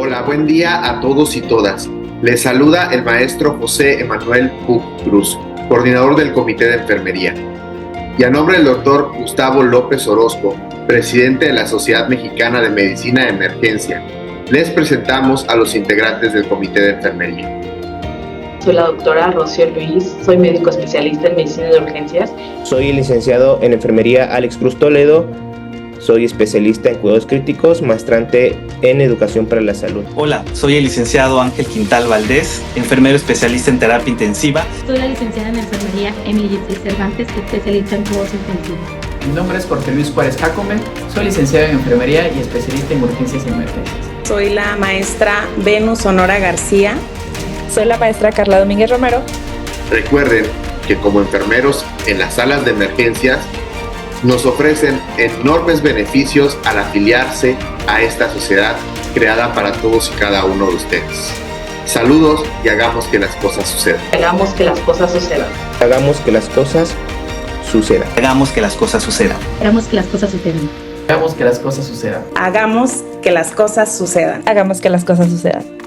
Hola, buen día a todos y todas. Les saluda el maestro José Emanuel Puc Cruz, coordinador del Comité de Enfermería. Y a nombre del doctor Gustavo López Orozco, presidente de la Sociedad Mexicana de Medicina de Emergencia, les presentamos a los integrantes del Comité de Enfermería. Soy la doctora Rocío Luis, soy médico especialista en medicina de urgencias. Soy licenciado en enfermería Alex Cruz Toledo. Soy especialista en cuidados críticos, maestrante en educación para la salud. Hola, soy el licenciado Ángel Quintal Valdés, enfermero especialista en terapia intensiva. Soy la licenciada en enfermería Emily Cervantes, especialista en cuidados intensivos. Mi nombre es Jorge Luis Juárez Jacome, soy licenciado en enfermería y especialista en urgencias y emergencias. Soy la maestra Venus Honora García. Soy la maestra Carla Domínguez Romero. Recuerden que como enfermeros en las salas de emergencias nos ofrecen enormes beneficios al afiliarse a esta sociedad creada para todos y cada uno de ustedes. Saludos y hagamos que las cosas sucedan. Hagamos que las cosas sucedan. Hagamos que las cosas sucedan. Hagamos que las cosas sucedan. Hagamos que las cosas sucedan. Hagamos que las cosas sucedan. Hagamos que las cosas sucedan. Hagamos que las cosas sucedan.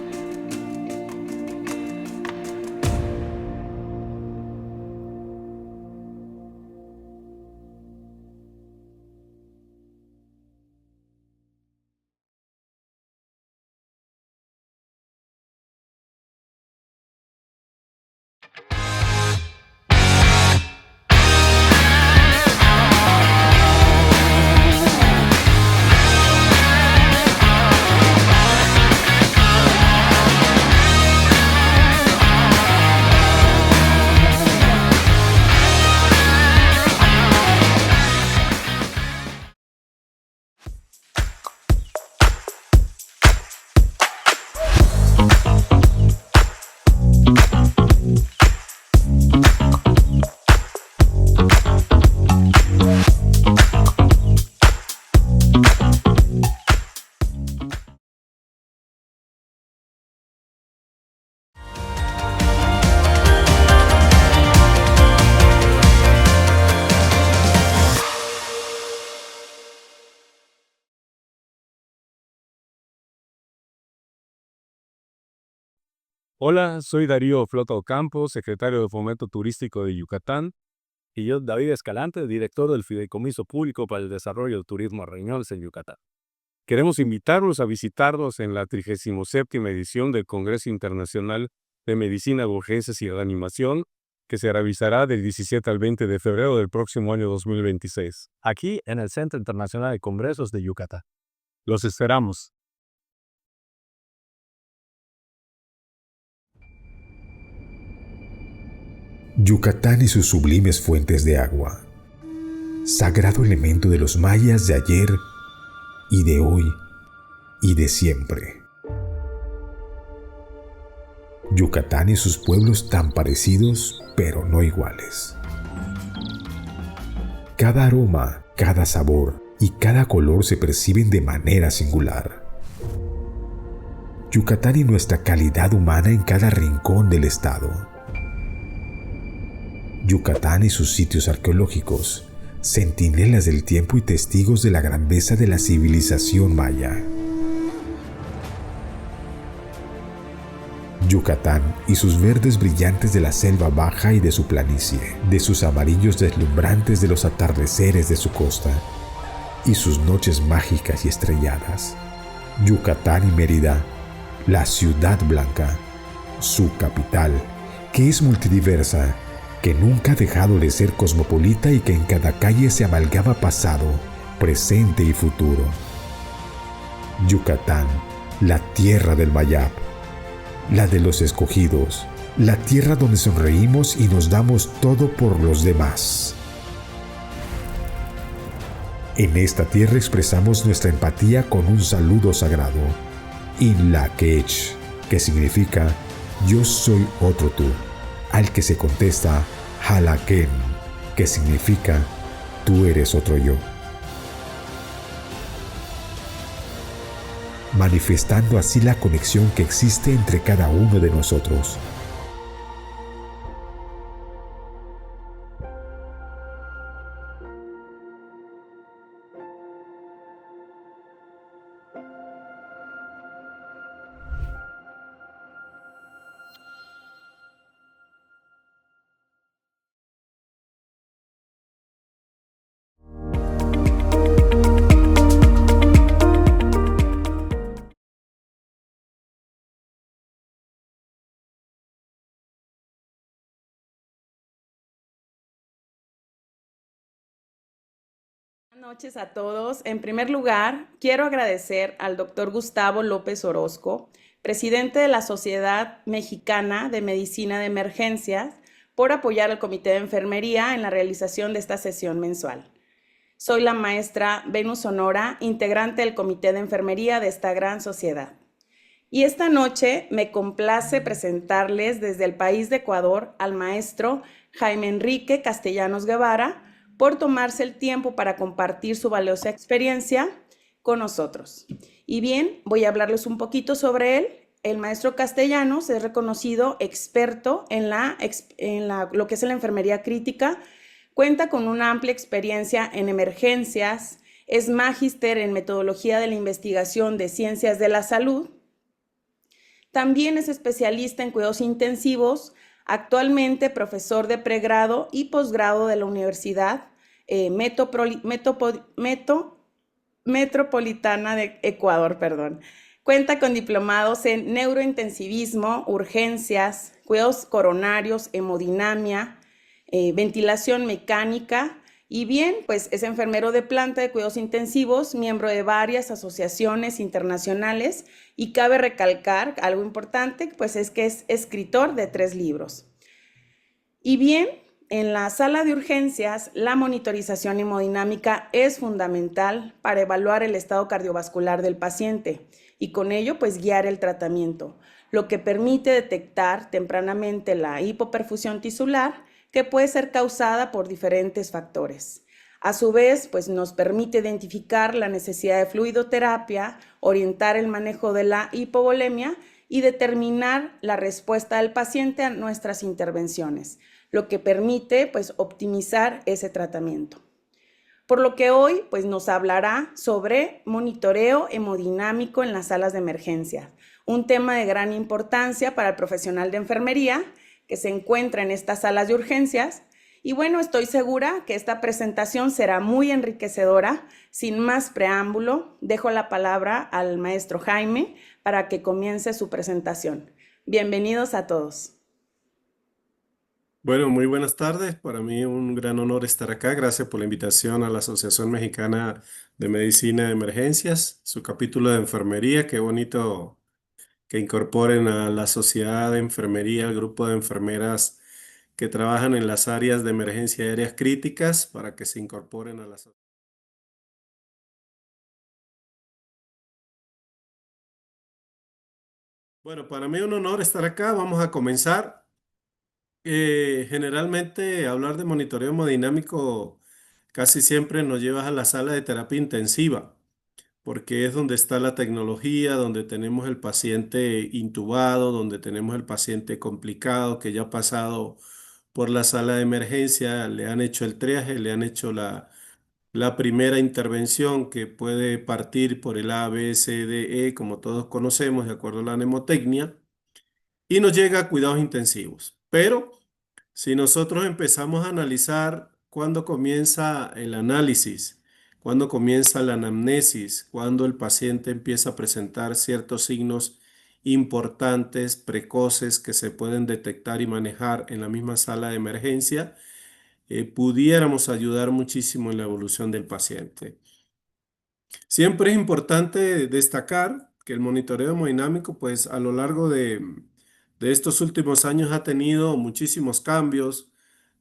Hola, soy Darío Flota Ocampo, secretario de Fomento Turístico de Yucatán. Y yo, David Escalante, director del Fideicomiso Público para el Desarrollo del Turismo Reñones en Yucatán. Queremos invitarlos a visitarnos en la 37ª edición del Congreso Internacional de Medicina de Urgencias y Reanimación, que se realizará del 17 al 20 de febrero del próximo año 2026. Aquí en el Centro Internacional de Congresos de Yucatán. Los esperamos. Yucatán y sus sublimes fuentes de agua, sagrado elemento de los mayas de ayer y de hoy y de siempre. Yucatán y sus pueblos tan parecidos, pero no iguales. Cada aroma, cada sabor y cada color se perciben de manera singular. Yucatán y nuestra calidad humana en cada rincón del estado. Yucatán y sus sitios arqueológicos, centinelas del tiempo y testigos de la grandeza de la civilización maya. Yucatán y sus verdes brillantes de la selva baja y de su planicie, de sus amarillos deslumbrantes de los atardeceres de su costa, y sus noches mágicas y estrelladas. Yucatán y Mérida, la ciudad blanca, su capital, que es multidiversa, que nunca ha dejado de ser cosmopolita y que en cada calle se amalgama pasado, presente y futuro. Yucatán, la tierra del Mayab, la de los escogidos, la tierra donde sonreímos y nos damos todo por los demás. En esta tierra expresamos nuestra empatía con un saludo sagrado, Inlakech, que significa yo soy otro tú, al que se contesta Halaken, que significa tú eres otro yo. Manifestando así la conexión que existe entre cada uno de nosotros. Buenas noches a todos. En primer lugar, quiero agradecer al doctor Gustavo López Orozco, presidente de la Sociedad Mexicana de Medicina de Emergencias, por apoyar al Comité de Enfermería en la realización de esta sesión mensual. Soy la maestra Venus Sonora, integrante del Comité de Enfermería de esta gran sociedad. Y esta noche me complace presentarles desde el país de Ecuador al maestro Jaime Enrique Castellanos Guevara, por tomarse el tiempo para compartir su valiosa experiencia con nosotros. Y bien, voy a hablarles un poquito sobre él. El maestro Castellanos es reconocido experto en lo que es la enfermería crítica, cuenta con una amplia experiencia en emergencias, es magíster en metodología de la investigación de ciencias de la salud, también es especialista en cuidados intensivos, actualmente profesor de pregrado y posgrado de la Universidad Metropolitana de Ecuador, Cuenta con diplomados en neurointensivismo, urgencias, cuidados coronarios, hemodinamia, ventilación mecánica y bien, pues es enfermero de planta de cuidados intensivos, miembro de varias asociaciones internacionales y cabe recalcar algo importante, pues es que es escritor de 3 libros. Y bien, en la sala de urgencias, la monitorización hemodinámica es fundamental para evaluar el estado cardiovascular del paciente y con ello pues guiar el tratamiento, lo que permite detectar tempranamente la hipoperfusión tisular que puede ser causada por diferentes factores. A su vez, pues nos permite identificar la necesidad de fluidoterapia, orientar el manejo de la hipovolemia y determinar la respuesta del paciente a nuestras intervenciones, lo que permite pues optimizar ese tratamiento. Por lo que hoy pues nos hablará sobre monitoreo hemodinámico en las salas de emergencia, un tema de gran importancia para el profesional de enfermería que se encuentra en estas salas de urgencias. Y bueno, estoy segura que esta presentación será muy enriquecedora. Sin más preámbulo, dejo la palabra al maestro Jaime para que comience su presentación. Bienvenidos a todos. Bueno, muy buenas tardes. Para mí un gran honor estar acá. Gracias por la invitación a la Asociación Mexicana de Medicina de Emergencias, su capítulo de enfermería. Qué bonito que incorporen a la Sociedad de Enfermería, al grupo de enfermeras que trabajan en las áreas de emergencia aéreas críticas para que se incorporen a la sociedad. Bueno, para mí un honor estar acá. Vamos a comenzar. Generalmente hablar de monitoreo hemodinámico casi siempre nos lleva a la sala de terapia intensiva, porque es donde está la tecnología, donde tenemos el paciente intubado, donde tenemos el paciente complicado que ya ha pasado por la sala de emergencia, le han hecho el triaje, le han hecho la primera intervención que puede partir por el A, B, C, D, E, como todos conocemos, de acuerdo a la mnemotecnia, y nos llega a cuidados intensivos. Pero si nosotros empezamos a analizar cuándo comienza el análisis, cuándo comienza la anamnesis, cuándo el paciente empieza a presentar ciertos signos importantes, precoces, que se pueden detectar y manejar en la misma sala de emergencia, pudiéramos ayudar muchísimo en la evolución del paciente. Siempre es importante destacar que el monitoreo hemodinámico, pues a lo largo de estos últimos años ha tenido muchísimos cambios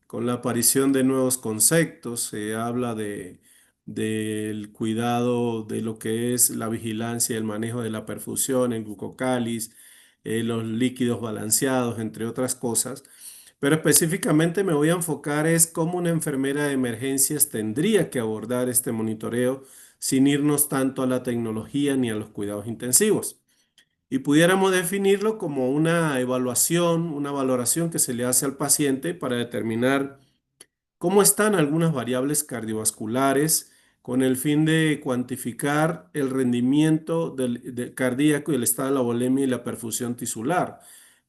con la aparición de nuevos conceptos. Se habla del cuidado de lo que es la vigilancia y el manejo de la perfusión, el glucocáliz, los líquidos balanceados, entre otras cosas. Pero específicamente me voy a enfocar es cómo una enfermera de emergencias tendría que abordar este monitoreo sin irnos tanto a la tecnología ni a los cuidados intensivos. Y pudiéramos definirlo como una evaluación, una valoración que se le hace al paciente para determinar cómo están algunas variables cardiovasculares con el fin de cuantificar el rendimiento del cardíaco y el estado de la volemia y la perfusión tisular,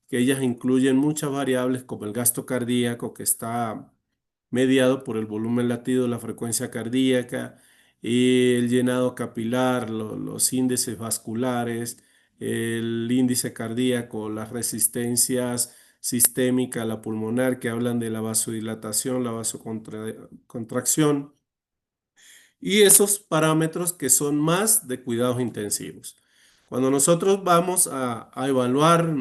que ellas incluyen muchas variables como el gasto cardíaco, que está mediado por el volumen latido, la frecuencia cardíaca, y el llenado capilar, los índices vasculares, el índice cardíaco, las resistencias sistémica, la pulmonar, que hablan de la vasodilatación, la vasocontracción, y esos parámetros que son más de cuidados intensivos. Cuando nosotros vamos a evaluar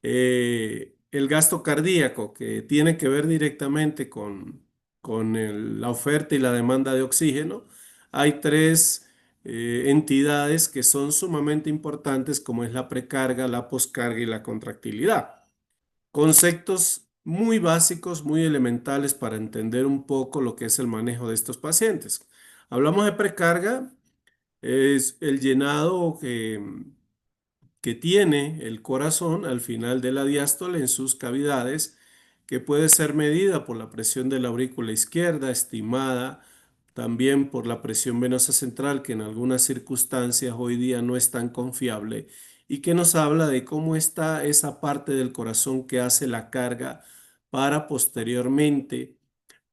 el gasto cardíaco, que tiene que ver directamente con la oferta y la demanda de oxígeno, hay tres entidades que son sumamente importantes, como es la precarga, la poscarga y la contractilidad. Conceptos muy básicos, muy elementales para entender un poco lo que es el manejo de estos pacientes. Hablamos de precarga, es el llenado que tiene el corazón al final de la diástole en sus cavidades, que puede ser medida por la presión de la aurícula izquierda, estimada también por la presión venosa central, que en algunas circunstancias hoy día no es tan confiable, y que nos habla de cómo está esa parte del corazón que hace la carga para posteriormente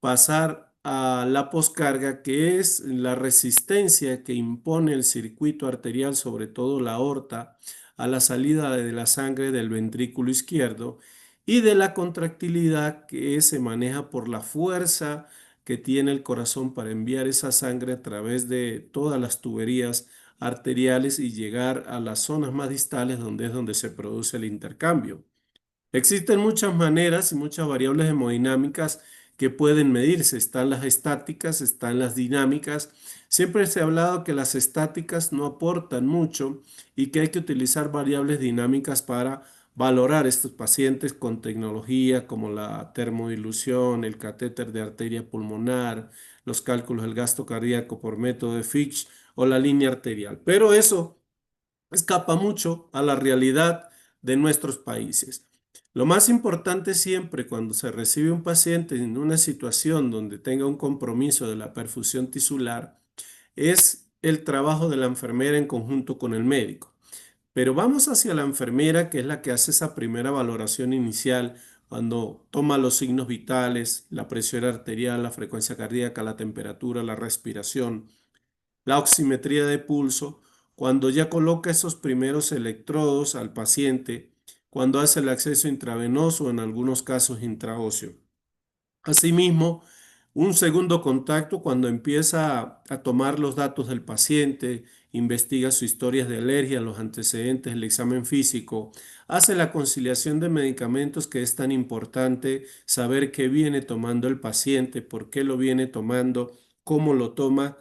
pasar a la poscarga, que es la resistencia que impone el circuito arterial, sobre todo la aorta, a la salida de la sangre del ventrículo izquierdo, y de la contractilidad, que se maneja por la fuerza que tiene el corazón para enviar esa sangre a través de todas las tuberías arteriales y llegar a las zonas más distales, donde es donde se produce el intercambio. Existen muchas maneras y muchas variables hemodinámicas que pueden medirse. Están las estáticas, están las dinámicas. Siempre se ha hablado que las estáticas no aportan mucho y que hay que utilizar variables dinámicas para valorar estos pacientes con tecnología como la termodilución, el catéter de arteria pulmonar, los cálculos del gasto cardíaco por método de Fitch o la línea arterial. Pero eso escapa mucho a la realidad de nuestros países. Lo más importante siempre cuando se recibe un paciente en una situación donde tenga un compromiso de la perfusión tisular es el trabajo de la enfermera en conjunto con el médico. Pero vamos hacia la enfermera, que es la que hace esa primera valoración inicial cuando toma los signos vitales, la presión arterial, la frecuencia cardíaca, la temperatura, la respiración, la oximetría de pulso, cuando ya coloca esos primeros electrodos al paciente, cuando hace el acceso intravenoso o en algunos casos intraóseo. Asimismo, un segundo contacto cuando empieza a tomar los datos del paciente, investiga su historia de alergia, los antecedentes, el examen físico, hace la conciliación de medicamentos, que es tan importante saber qué viene tomando el paciente, por qué lo viene tomando, cómo lo toma,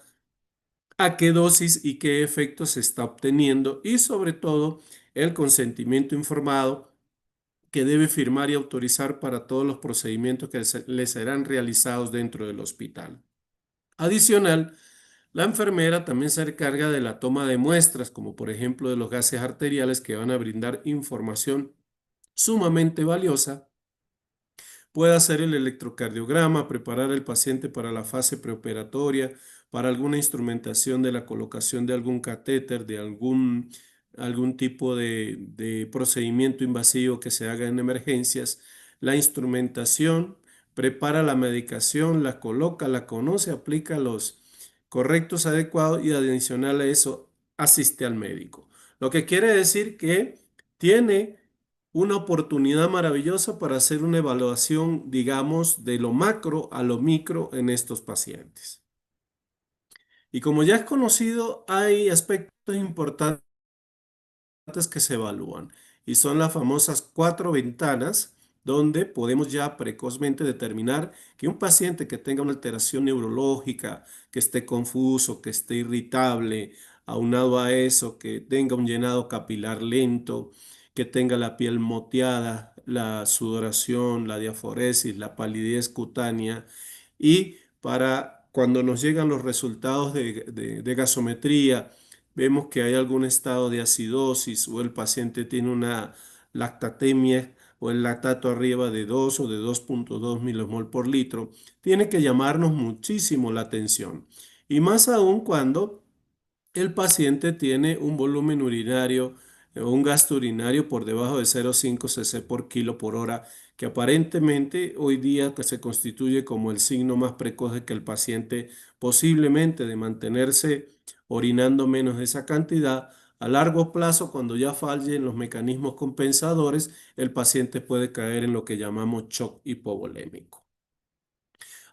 a qué dosis y qué efectos se está obteniendo, y sobre todo el consentimiento informado que debe firmar y autorizar para todos los procedimientos que le serán realizados dentro del hospital. Adicional, la enfermera también se encarga de la toma de muestras, como por ejemplo de los gases arteriales, que van a brindar información sumamente valiosa. Puede hacer el electrocardiograma, preparar al paciente para la fase preoperatoria, para alguna instrumentación de la colocación de algún catéter, de algún tipo de procedimiento invasivo que se haga en emergencias. La instrumentación, prepara la medicación, la coloca, la conoce, aplica los correctos, adecuados, y adicional a eso asiste al médico. Lo que quiere decir que tiene una oportunidad maravillosa para hacer una evaluación, digamos, de lo macro a lo micro en estos pacientes. Y como ya es conocido, hay aspectos importantes que se evalúan, y son las famosas 4 ventanas, donde podemos ya precozmente determinar que un paciente que tenga una alteración neurológica, que esté confuso, que esté irritable, aunado a eso, que tenga un llenado capilar lento, que tenga la piel moteada, la sudoración, la diaforesis, la palidez cutánea, y para cuando nos llegan los resultados de gasometría, vemos que hay algún estado de acidosis, o el paciente tiene una lactatemia o el lactato arriba de 2 o de 2.2 milimol por litro, tiene que llamarnos muchísimo la atención. Y más aún cuando el paciente tiene un volumen urinario o un gasto urinario por debajo de 0,5 cc por kilo por hora, que aparentemente hoy día que se constituye como el signo más precoz de que el paciente, posiblemente de mantenerse orinando menos de esa cantidad, a largo plazo, cuando ya fallen los mecanismos compensadores, el paciente puede caer en lo que llamamos shock hipovolémico.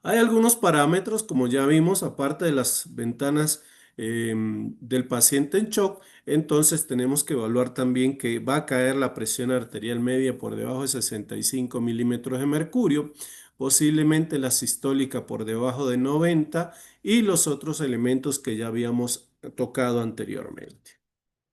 Hay algunos parámetros, como ya vimos, aparte de las ventanas del paciente en shock, entonces tenemos que evaluar también que va a caer la presión arterial media por debajo de 65 milímetros de mercurio, posiblemente la sistólica por debajo de 90 y los otros elementos que ya habíamos tocado anteriormente.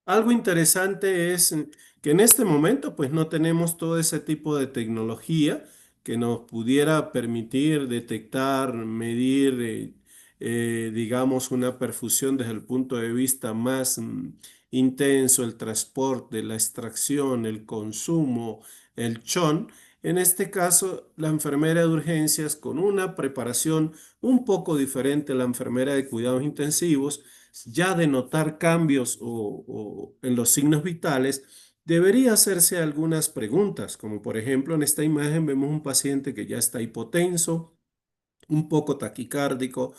Algo interesante es que en este momento pues no tenemos todo ese tipo de tecnología que nos pudiera permitir detectar, medir, digamos, una perfusión desde el punto de vista más intenso, el transporte, la extracción, el consumo, el chon. En este caso, la enfermera de urgencias con una preparación un poco diferente a la enfermera de cuidados intensivos, ya de notar cambios o en los signos vitales, debería hacerse algunas preguntas, como por ejemplo en esta imagen vemos un paciente que ya está hipotenso, un poco taquicárdico,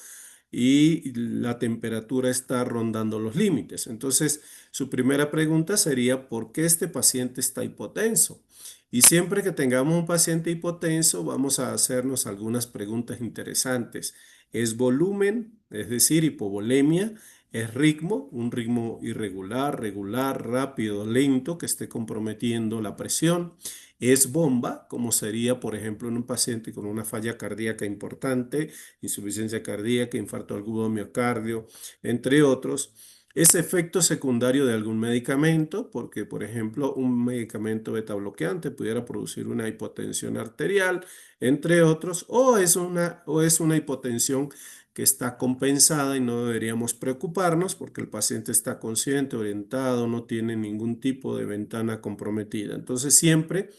y la temperatura está rondando los límites. Entonces, su primera pregunta sería, ¿por qué este paciente está hipotenso? Y siempre que tengamos un paciente hipotenso, vamos a hacernos algunas preguntas interesantes. ¿Es volumen? Es decir, hipovolemia. ¿Es ritmo? Un ritmo irregular, regular, rápido, lento, que esté comprometiendo la presión. ¿Es bomba? Como sería, por ejemplo, en un paciente con una falla cardíaca importante, insuficiencia cardíaca, infarto agudo miocardio, entre otros. Es efecto secundario de algún medicamento, porque por ejemplo un medicamento beta bloqueante pudiera producir una hipotensión arterial, entre otros, o es una hipotensión que está compensada y no deberíamos preocuparnos porque el paciente está consciente, orientado, no tiene ningún tipo de ventana comprometida. Entonces siempre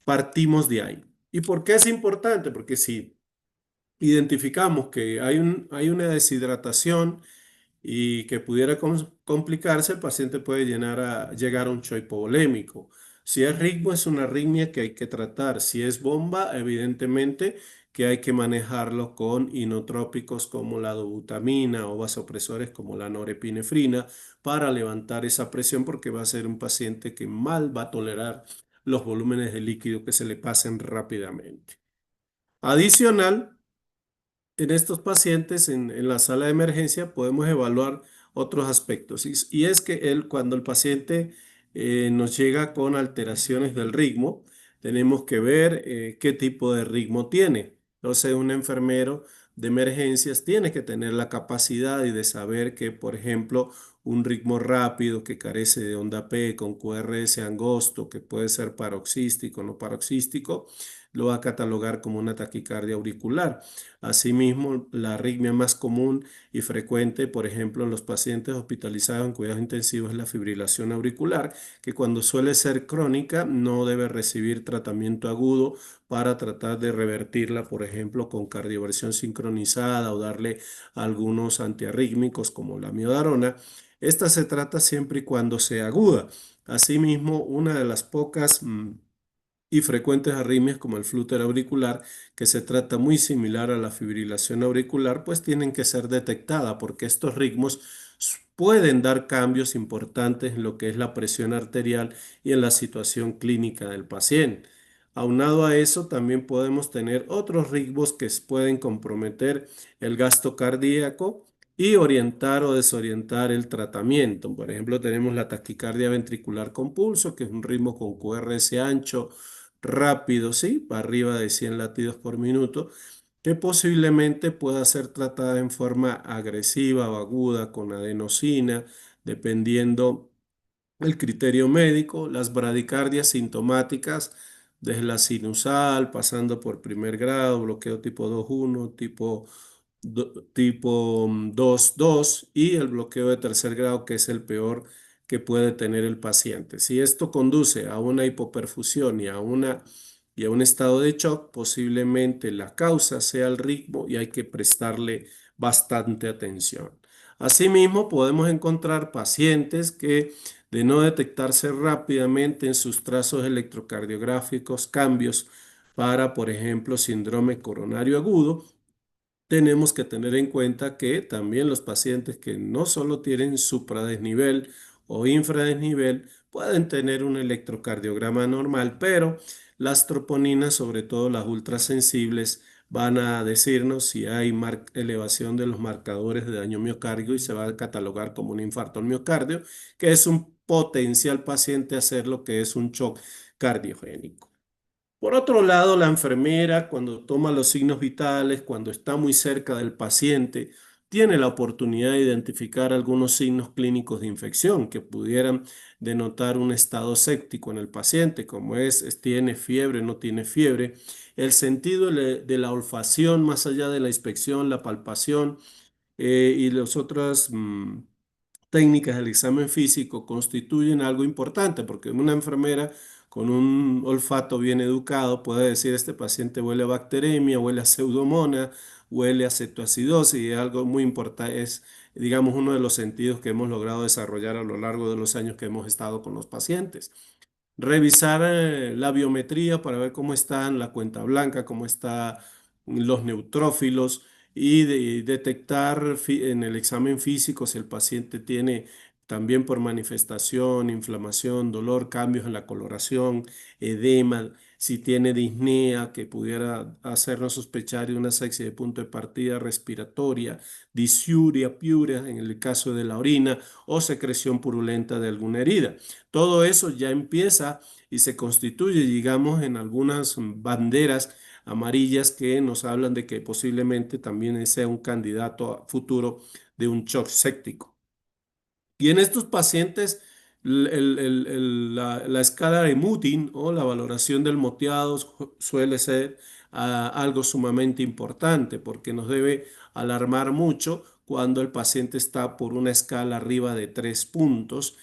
partimos de ahí. ¿Y por qué es importante? Porque si identificamos que hay una deshidratación y que pudiera complicarse, el paciente puede llegar a un shock hipovolémico. Si es ritmo, es una arritmia que hay que tratar. Si es bomba, evidentemente que hay que manejarlo con inotrópicos como la dobutamina o vasopresores como la norepinefrina para levantar esa presión porque va a ser un paciente que mal va a tolerar los volúmenes de líquido que se le pasen rápidamente. Adicional, en estos pacientes en la sala de emergencia podemos evaluar otros aspectos y es que cuando el paciente nos llega con alteraciones del ritmo, tenemos que ver qué tipo de ritmo tiene. Entonces, un enfermero de emergencias tiene que tener la capacidad y de saber que, por ejemplo, un ritmo rápido que carece de onda P con QRS angosto, que puede ser paroxístico o no paroxístico, lo va a catalogar como una taquicardia auricular. Asimismo, la arritmia más común y frecuente, por ejemplo, en los pacientes hospitalizados en cuidados intensivos es la fibrilación auricular, que cuando suele ser crónica no debe recibir tratamiento agudo para tratar de revertirla, por ejemplo, con cardioversión sincronizada o darle algunos antiarrítmicos como la miodarona. Esta se trata siempre y cuando sea aguda. Asimismo, una de las pocas y frecuentes arritmias como el flúter auricular, que se trata muy similar a la fibrilación auricular, pues tienen que ser detectadas porque estos ritmos pueden dar cambios importantes en lo que es la presión arterial y en la situación clínica del paciente. Aunado a eso, también podemos tener otros ritmos que pueden comprometer el gasto cardíaco y orientar o desorientar el tratamiento. Por ejemplo, tenemos la taquicardia ventricular con pulso, que es un ritmo con QRS ancho, rápido, ¿sí? Para arriba de 100 latidos por minuto, que posiblemente pueda ser tratada en forma agresiva o aguda con adenosina, dependiendo el criterio médico. Las bradicardias sintomáticas, desde la sinusal, pasando por primer grado, bloqueo tipo 2.1, tipo 2.2 y el bloqueo de tercer grado, que es el peor que puede tener el paciente. Si esto conduce a una hipoperfusión y a un estado de shock, posiblemente la causa sea el ritmo y hay que prestarle bastante atención. Asimismo, podemos encontrar pacientes que, de no detectarse rápidamente en sus trazos electrocardiográficos, cambios para, por ejemplo, síndrome coronario agudo, tenemos que tener en cuenta que también los pacientes que no solo tienen supradesnivel o infradesnivel pueden tener un electrocardiograma normal, pero las troponinas, sobre todo las ultrasensibles, van a decirnos si hay elevación de los marcadores de daño miocardio y se va a catalogar como un infarto al miocardio, que es un potencial paciente a hacer lo que es un shock cardiogénico. Por otro lado, la enfermera, cuando toma los signos vitales, cuando está muy cerca del paciente, tiene la oportunidad de identificar algunos signos clínicos de infección que pudieran denotar un estado séptico en el paciente, como tiene fiebre, no tiene fiebre. El sentido de la olfacción, más allá de la inspección, la palpación y las otras técnicas del examen físico constituyen algo importante, porque una enfermera con un olfato bien educado puede decir: este paciente huele a bacteremia, huele a pseudomonas, huele a cetoacidosis, y algo muy importante es, digamos, uno de los sentidos que hemos logrado desarrollar a lo largo de los años que hemos estado con los pacientes. Revisar la biometría para ver cómo están la cuenta blanca, cómo están los neutrófilos, y detectar en el examen físico si el paciente tiene también por manifestación, inflamación, dolor, cambios en la coloración, edema, si tiene disnea que pudiera hacernos sospechar de una sepsis de punto de partida respiratoria, disuria, piuria en el caso de la orina, o secreción purulenta de alguna herida. Todo eso ya empieza y se constituye, digamos, en algunas banderas amarillas que nos hablan de que posiblemente también sea un candidato futuro de un shock séptico. Y en estos pacientes, la escala de Mutin o la valoración del moteado suele ser algo sumamente importante, porque nos debe alarmar mucho cuando el paciente está por una escala arriba de 3 puntos,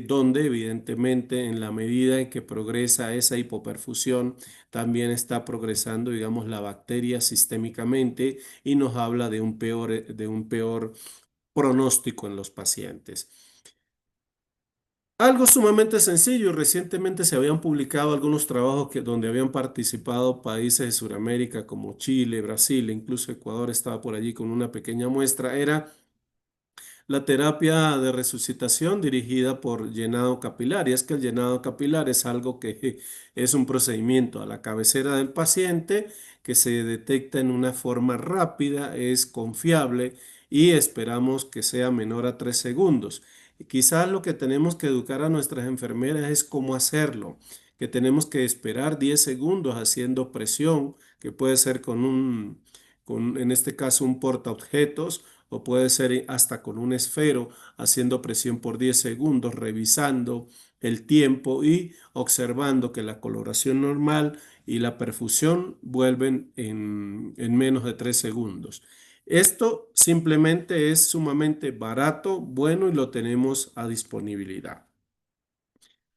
donde evidentemente en la medida en que progresa esa hipoperfusión, también está progresando, digamos, la bacteria sistémicamente, y nos habla de un peor pronóstico en los pacientes. Algo sumamente sencillo: recientemente se habían publicado algunos trabajos donde habían participado países de Sudamérica como Chile, Brasil, e incluso Ecuador estaba por allí con una pequeña muestra. Era la terapia de resucitación dirigida por llenado capilar. Y es que el llenado capilar es algo que es un procedimiento a la cabecera del paciente que se detecta en una forma rápida, es confiable y esperamos que sea menor a 3 segundos. Y quizás lo que tenemos que educar a nuestras enfermeras es cómo hacerlo, que tenemos que esperar 10 segundos haciendo presión, que puede ser en este caso, un portaobjetos, o puede ser hasta con un esfero, haciendo presión por 10 segundos, revisando el tiempo y observando que la coloración normal y la perfusión vuelven en menos de 3 segundos. Esto simplemente es sumamente barato, bueno, y lo tenemos a disponibilidad.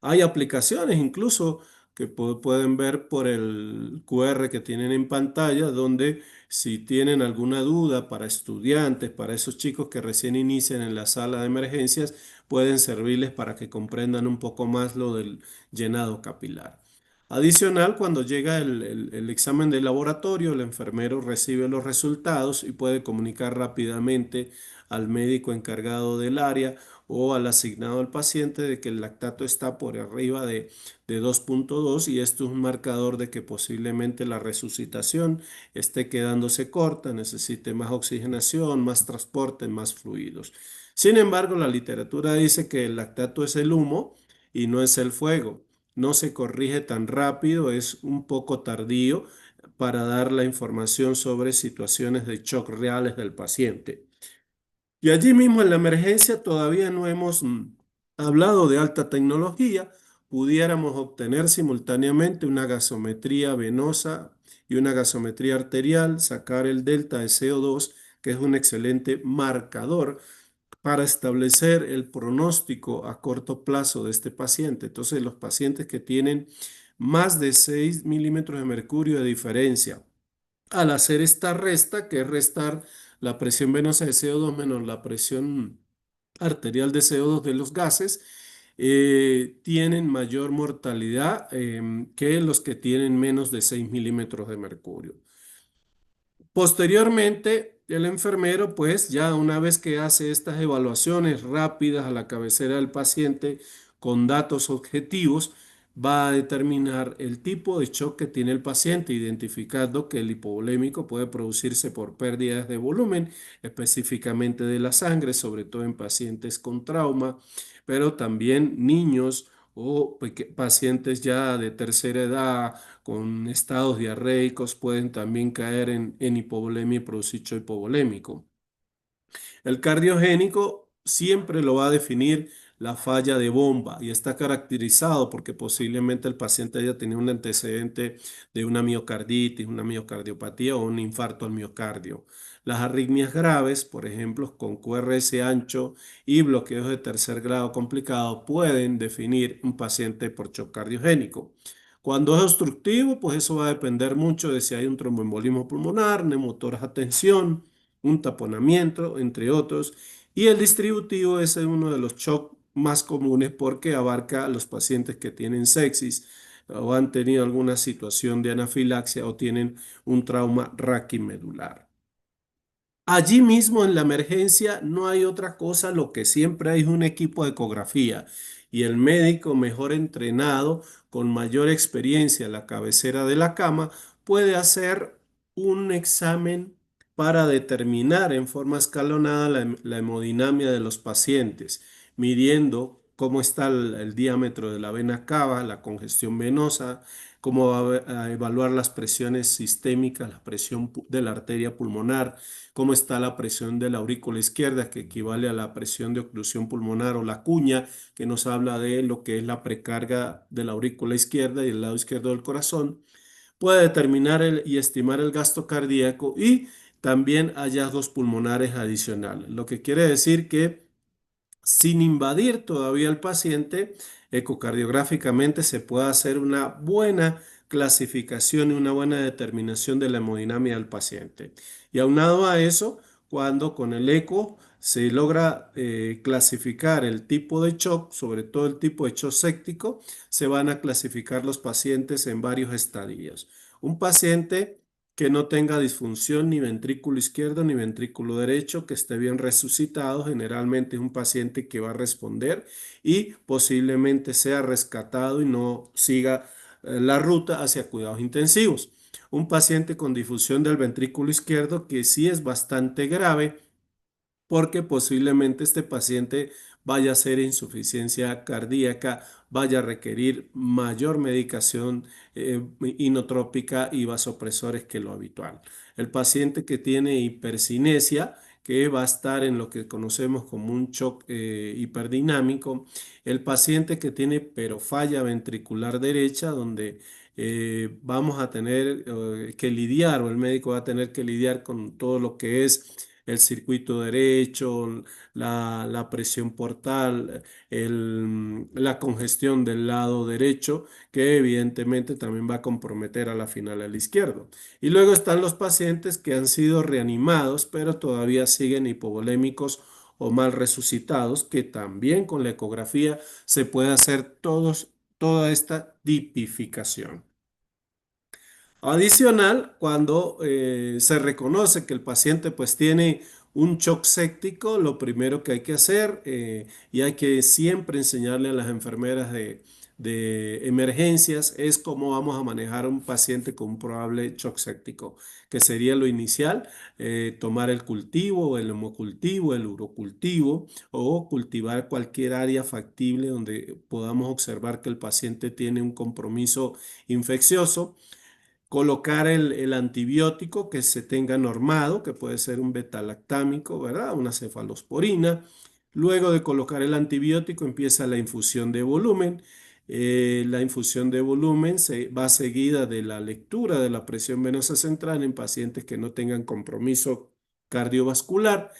Hay aplicaciones incluso que pueden ver por el QR que tienen en pantalla, donde si tienen alguna duda para estudiantes, para esos chicos que recién inician en la sala de emergencias, pueden servirles para que comprendan un poco más lo del llenado capilar. Adicional, cuando llega el examen de laboratorio, el enfermero recibe los resultados y puede comunicar rápidamente al médico encargado del área o al asignado al paciente de que el lactato está por arriba de 2.2, y esto es un marcador de que posiblemente la resucitación esté quedándose corta, necesite más oxigenación, más transporte, más fluidos. Sin embargo, la literatura dice que el lactato es el humo y no es el fuego. No se corrige tan rápido, es un poco tardío para dar la información sobre situaciones de shock reales del paciente. Y allí mismo en la emergencia todavía no hemos hablado de alta tecnología. Pudiéramos obtener simultáneamente una gasometría venosa y una gasometría arterial, sacar el delta de CO2, que es un excelente marcador para establecer el pronóstico a corto plazo de este paciente. Entonces, los pacientes que tienen más de 6 milímetros de mercurio de diferencia, al hacer esta resta, que es restar la presión venosa de CO2 menos la presión arterial de CO2 de los gases, tienen mayor mortalidad que los que tienen menos de 6 milímetros de mercurio. Posteriormente, el enfermero, pues ya una vez que hace estas evaluaciones rápidas a la cabecera del paciente con datos objetivos, va a determinar el tipo de shock que tiene el paciente, identificando que el hipovolémico puede producirse por pérdidas de volumen, específicamente de la sangre, sobre todo en pacientes con trauma, pero también niños o pacientes ya de tercera edad con estados diarreicos pueden también caer en hipovolemia y producir shock hipovolémico. El cardiogénico siempre lo va a definir la falla de bomba y está caracterizado porque posiblemente el paciente haya tenido un antecedente de una miocarditis, una miocardiopatía o un infarto al miocardio. Las arritmias graves, por ejemplo, con QRS ancho y bloqueos de tercer grado complicado, pueden definir un paciente por shock cardiogénico. Cuando es obstructivo, pues eso va a depender mucho de si hay un tromboembolismo pulmonar, neumotorax a tensión, un taponamiento, entre otros. Y el distributivo es uno de los shocks más comunes porque abarca a los pacientes que tienen sepsis o han tenido alguna situación de anafilaxia o tienen un trauma raquimedular. Allí mismo en la emergencia no hay otra cosa, lo que siempre hay es un equipo de ecografía y el médico mejor entrenado, con mayor experiencia en la cabecera de la cama, puede hacer un examen para determinar en forma escalonada la hemodinamia de los pacientes, midiendo cómo está el diámetro de la vena cava, la congestión venosa, cómo va a evaluar las presiones sistémicas, la presión de la arteria pulmonar, cómo está la presión de la aurícula izquierda, que equivale a la presión de oclusión pulmonar, o la cuña, que nos habla de lo que es la precarga de la aurícula izquierda y el lado izquierdo del corazón. Puede determinar y estimar el gasto cardíaco y también hallazgos pulmonares adicionales, lo que quiere decir que sin invadir todavía al paciente, ecocardiográficamente se puede hacer una buena clasificación y una buena determinación de la hemodinamia del paciente. Y aunado a eso, cuando con el eco se logra clasificar el tipo de shock, sobre todo el tipo de shock séptico, se van a clasificar los pacientes en varios estadios. Un paciente que no tenga disfunción ni ventrículo izquierdo ni ventrículo derecho, que esté bien resucitado, generalmente es un paciente que va a responder y posiblemente sea rescatado y no siga la ruta hacia cuidados intensivos. Un paciente con difusión del ventrículo izquierdo que sí es bastante grave, porque posiblemente este paciente vaya a ser insuficiencia cardíaca, vaya a requerir mayor medicación inotrópica y vasopresores que lo habitual. El paciente que tiene hipercinesia, que va a estar en lo que conocemos como un shock hiperdinámico. El paciente que tiene falla ventricular derecha, donde vamos a tener que lidiar, o el médico va a tener que lidiar con todo lo que es el circuito derecho, la presión portal, la congestión del lado derecho, que evidentemente también va a comprometer a la final al izquierdo. Y luego están los pacientes que han sido reanimados, pero todavía siguen hipovolémicos o mal resucitados, que también con la ecografía se puede hacer toda esta tipificación. Adicional, cuando se reconoce que el paciente pues tiene un shock séptico, lo primero que hay que hacer, y hay que siempre enseñarle a las enfermeras de emergencias, es cómo vamos a manejar un paciente con un probable shock séptico, que sería lo inicial, tomar el cultivo, el hemocultivo, el urocultivo, o cultivar cualquier área factible donde podamos observar que el paciente tiene un compromiso infeccioso. Colocar el antibiótico que se tenga normado, que puede ser un betalactámico, ¿verdad? Una cefalosporina. Luego de colocar el antibiótico empieza la infusión de volumen. La infusión de volumen va seguida de la lectura de la presión venosa central en pacientes que no tengan compromiso cardiovascular.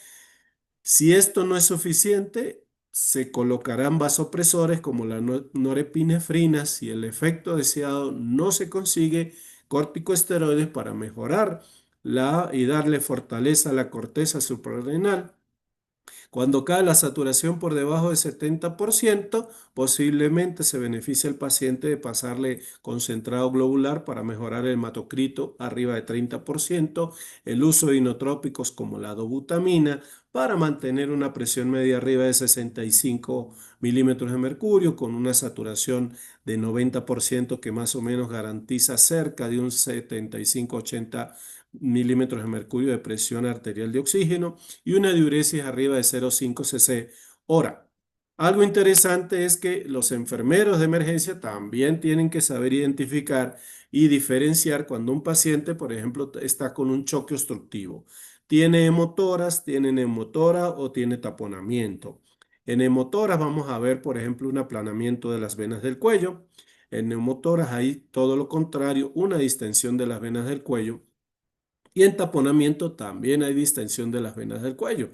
Si esto no es suficiente, se colocarán vasopresores como la norepinefrina. Si el efecto deseado no se consigue, corticosteroides para mejorar y darle fortaleza a la corteza suprarrenal. Cuando cae la saturación por debajo del 70%, posiblemente se beneficia el paciente de pasarle concentrado globular para mejorar el hematocrito arriba de 30%, el uso de inotrópicos como la dobutamina para mantener una presión media arriba de 65 milímetros de mercurio con una saturación de 90% que más o menos garantiza cerca de un 75-80 milímetros de mercurio de presión arterial de oxígeno y una diuresis arriba de 0,5 cc hora. Algo interesante es que los enfermeros de emergencia también tienen que saber identificar y diferenciar cuando un paciente, por ejemplo, está con un choque obstructivo. Tiene hemotoras, tiene neumotora o tiene taponamiento. En hemotoras vamos a ver, por ejemplo, un aplanamiento de las venas del cuello. En neumotoras hay todo lo contrario, una distensión de las venas del cuello. Y en taponamiento también hay distensión de las venas del cuello.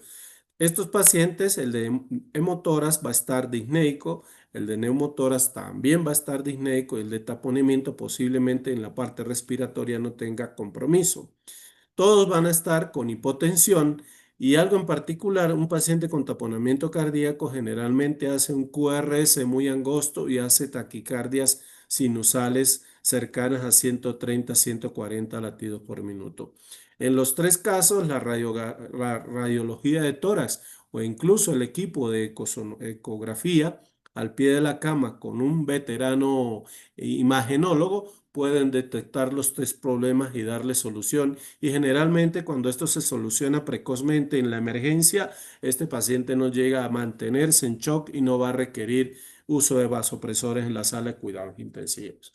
Estos pacientes, el de hemotoras va a estar disneico, el de neumotoras también va a estar disneico y el de taponamiento posiblemente en la parte respiratoria no tenga compromiso. Todos van a estar con hipotensión y algo en particular, un paciente con taponamiento cardíaco generalmente hace un QRS muy angosto y hace taquicardias sinusales cercanas a 130, 140 latidos por minuto. En los tres casos, la radiología de tórax o incluso el equipo de ecografía al pie de la cama con un veterano imagenólogo pueden detectar los tres problemas y darle solución. Y generalmente cuando esto se soluciona precozmente en la emergencia, este paciente no llega a mantenerse en shock y no va a requerir uso de vasopresores en la sala de cuidados intensivos.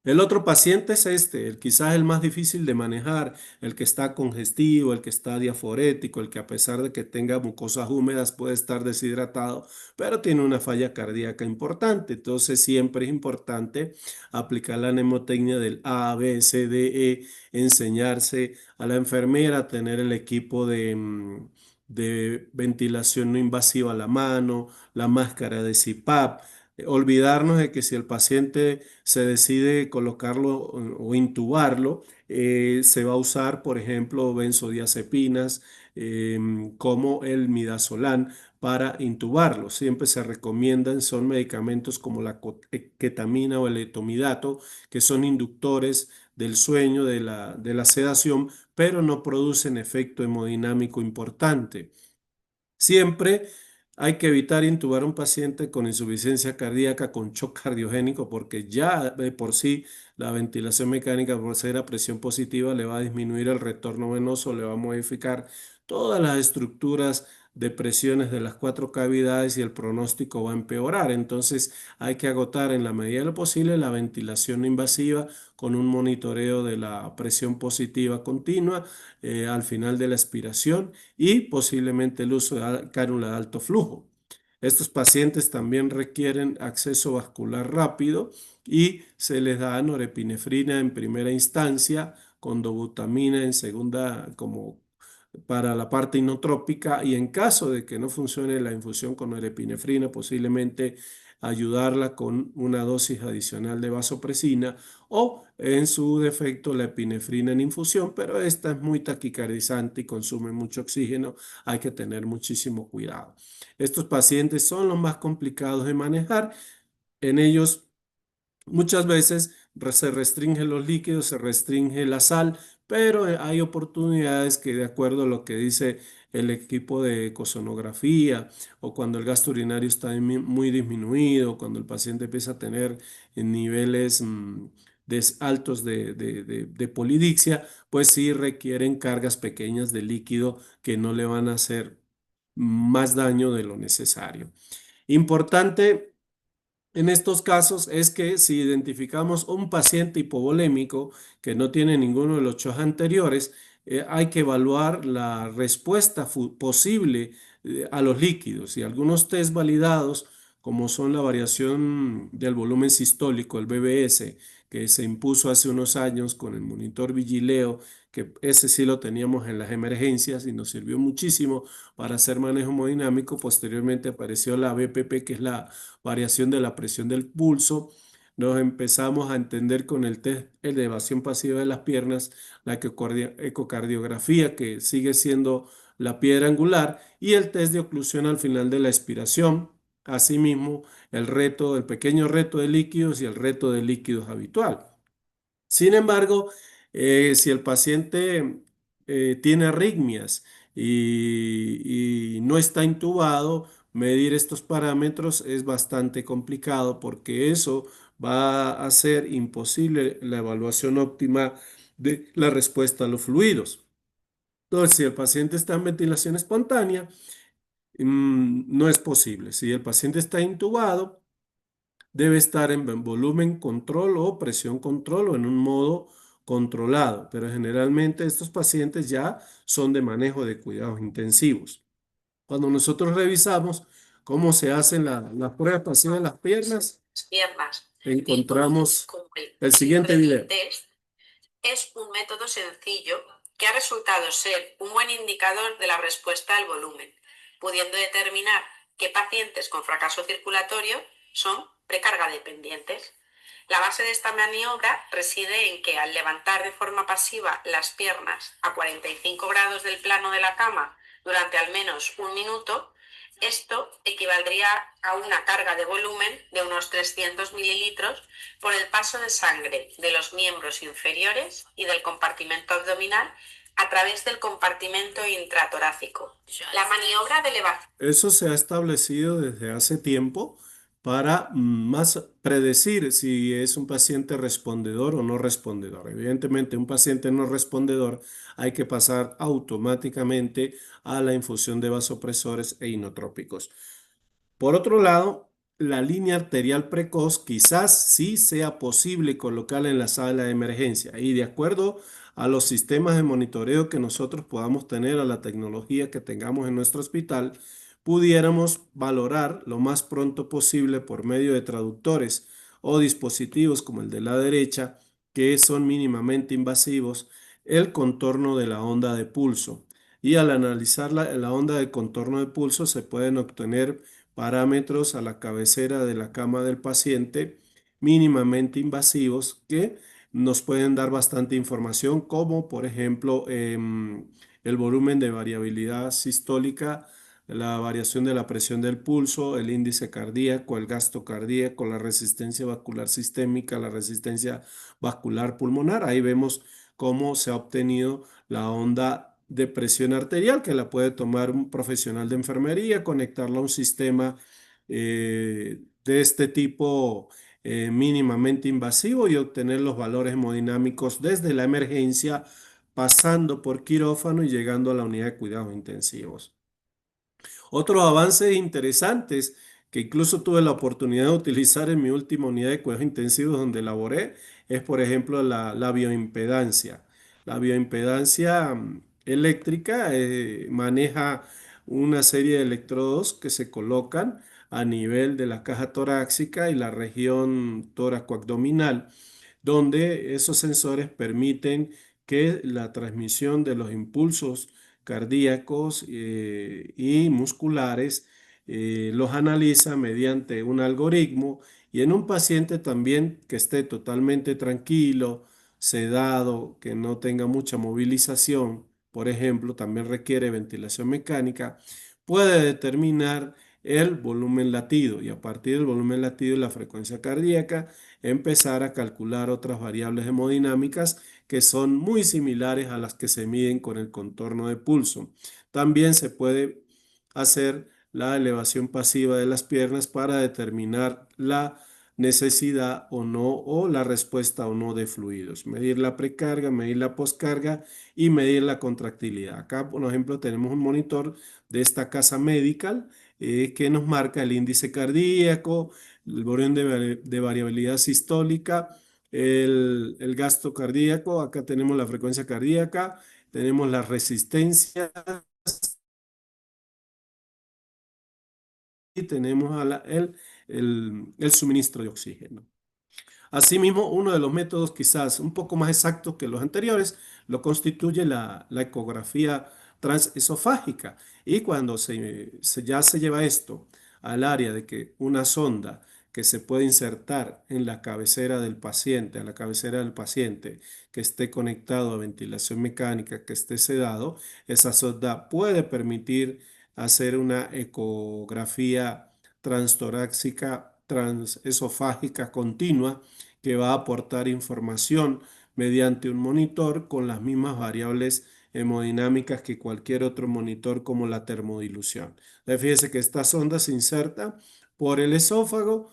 El otro paciente es el quizás el más difícil de manejar, el que está congestivo, el que está diaforético, el que a pesar de que tenga mucosas húmedas puede estar deshidratado, pero tiene una falla cardíaca importante. Entonces siempre es importante aplicar la mnemotecnia del A, B, C, D, E, enseñarse a la enfermera a tener el equipo de ventilación no invasiva a la mano, la máscara de CPAP. Olvidarnos de que si el paciente se decide colocarlo o intubarlo, se va a usar, por ejemplo, benzodiazepinas como el midazolam para intubarlo. Siempre se recomiendan, son medicamentos como la ketamina o el etomidato, que son inductores del sueño, de la sedación, pero no producen efecto hemodinámico importante. Siempre hay que evitar intubar a un paciente con insuficiencia cardíaca, con shock cardiogénico, porque ya de por sí la ventilación mecánica por ser a presión positiva le va a disminuir el retorno venoso, le va a modificar todas las estructuras de presiones de las cuatro cavidades y el pronóstico va a empeorar. Entonces hay que agotar en la medida de lo posible la ventilación no invasiva con un monitoreo de la presión positiva continua al final de la expiración y posiblemente el uso de cánula de alto flujo. Estos pacientes también requieren acceso vascular rápido y se les da norepinefrina en primera instancia con dobutamina en segunda como para la parte inotrópica y en caso de que no funcione la infusión con norepinefrina, posiblemente ayudarla con una dosis adicional de vasopresina o en su defecto la epinefrina en infusión, pero esta es muy taquicardizante y consume mucho oxígeno, hay que tener muchísimo cuidado. Estos pacientes son los más complicados de manejar, en ellos muchas veces se restringen los líquidos, se restringe la sal, pero hay oportunidades que de acuerdo a lo que dice el equipo de ecosonografía o cuando el gasto urinario está muy disminuido, cuando el paciente empieza a tener niveles altos de polidixia, pues sí requieren cargas pequeñas de líquido que no le van a hacer más daño de lo necesario. Importante en estos casos es que si identificamos un paciente hipovolémico que no tiene ninguno de los shocks anteriores, hay que evaluar la respuesta posible a los líquidos y algunos test validados como son la variación del volumen sistólico, el BBS, que se impuso hace unos años con el monitor Vigileo, que ese sí lo teníamos en las emergencias y nos sirvió muchísimo para hacer manejo hemodinámico. Posteriormente apareció la BPP, que es la variación de la presión del pulso. Nos empezamos a entender con el test de elevación pasiva de las piernas, la ecocardiografía, que sigue siendo la piedra angular y el test de oclusión al final de la expiración. Asimismo, el pequeño reto de líquidos y el reto de líquidos habitual. Sin embargo, si el paciente tiene arritmias y no está intubado, medir estos parámetros es bastante complicado porque eso va a hacer imposible la evaluación óptima de la respuesta a los fluidos. Entonces, si el paciente está en ventilación espontánea, no es posible. Si el paciente está intubado, debe estar en volumen control o presión control o en un modo controlado, pero generalmente estos pacientes ya son de manejo de cuidados intensivos. Cuando nosotros revisamos cómo se hacen las pruebas pasivas de las piernas, encontramos el siguiente video. Es un método sencillo que ha resultado ser un buen indicador de la respuesta al volumen, pudiendo determinar qué pacientes con fracaso circulatorio son precarga dependientes. La base de esta maniobra reside en que al levantar de forma pasiva las piernas a 45 grados del plano de la cama durante al menos un minuto, esto equivaldría a una carga de volumen de unos 300 mililitros por el paso de sangre de los miembros inferiores y del compartimento abdominal a través del compartimento intratorácico. La maniobra de elevación. Eso se ha establecido desde hace tiempo para más predecir si es un paciente respondedor o no respondedor. Evidentemente, un paciente no respondedor hay que pasar automáticamente a la infusión de vasopresores e inotrópicos. Por otro lado, la línea arterial precoz quizás sí sea posible colocarla en la sala de emergencia y de acuerdo a los sistemas de monitoreo que nosotros podamos tener, a la tecnología que tengamos en nuestro hospital, pudiéramos valorar lo más pronto posible por medio de traductores o dispositivos como el de la derecha, que son mínimamente invasivos, el contorno de la onda de pulso. Y al analizar la onda de contorno de pulso se pueden obtener parámetros a la cabecera de la cama del paciente mínimamente invasivos que nos pueden dar bastante información, como por ejemplo el volumen de variabilidad sistólica, la variación de la presión del pulso, el índice cardíaco, el gasto cardíaco, la resistencia vascular sistémica, la resistencia vascular pulmonar. Ahí vemos cómo se ha obtenido la onda de presión arterial, que la puede tomar un profesional de enfermería, conectarla a un sistema de este tipo mínimamente invasivo y obtener los valores hemodinámicos desde la emergencia, pasando por quirófano y llegando a la unidad de cuidados intensivos. Otros avances interesantes que incluso tuve la oportunidad de utilizar en mi última unidad de cuidados intensivos donde laboré es, por ejemplo, la bioimpedancia. La bioimpedancia eléctrica maneja una serie de electrodos que se colocan a nivel de la caja torácica y la región tóraco-abdominal, donde esos sensores permiten que la transmisión de los impulsos cardíacos y musculares los analiza mediante un algoritmo y en un paciente también que esté totalmente tranquilo, sedado, que no tenga mucha movilización, por ejemplo, también requiere ventilación mecánica, puede determinar el volumen latido y a partir del volumen latido y la frecuencia cardíaca empezar a calcular otras variables hemodinámicas que son muy similares a las que se miden con el contorno de pulso. También se puede hacer la elevación pasiva de las piernas para determinar la necesidad o no o la respuesta o no de fluidos. Medir la precarga, medir la poscarga y medir la contractilidad. Acá, por ejemplo, tenemos un monitor de esta casa medical que nos marca el índice cardíaco, el volumen de variabilidad sistólica, el gasto cardíaco. Acá tenemos la frecuencia cardíaca, tenemos la resistencia y tenemos el suministro de oxígeno. Asimismo, uno de los métodos quizás un poco más exactos que los anteriores lo constituye la ecografía transesofágica. Y cuando ya se lleva esto al área de que una sonda que se puede insertar en la cabecera del paciente, a la cabecera del paciente que esté conectado a ventilación mecánica, que esté sedado, esa sonda puede permitir hacer una ecografía transtorácica, transesofágica continua que va a aportar información mediante un monitor con las mismas variables hemodinámicas que cualquier otro monitor como la termodilución. Fíjese que esta sonda se inserta por el esófago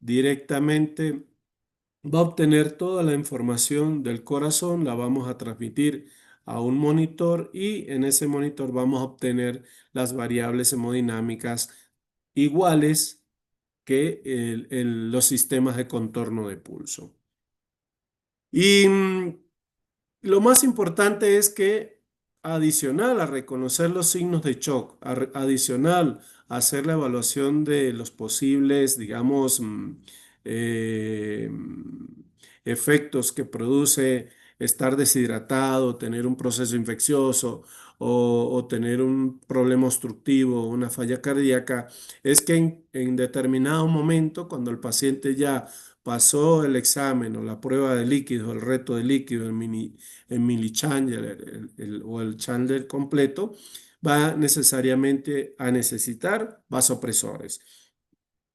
directamente, va a obtener toda la información del corazón, la vamos a transmitir a un monitor y en ese monitor vamos a obtener las variables hemodinámicas iguales que los sistemas de contorno de pulso. Y lo más importante es que adicional a reconocer los signos de shock, adicional a hacer la evaluación de los posibles, digamos, efectos que produce estar deshidratado, tener un proceso infeccioso o tener un problema obstructivo, una falla cardíaca, es que en determinado momento, cuando el paciente ya pasó el examen o la prueba de líquido, el reto de líquido, el mini Chandler o el Chandler completo, va necesariamente a necesitar vasopresores.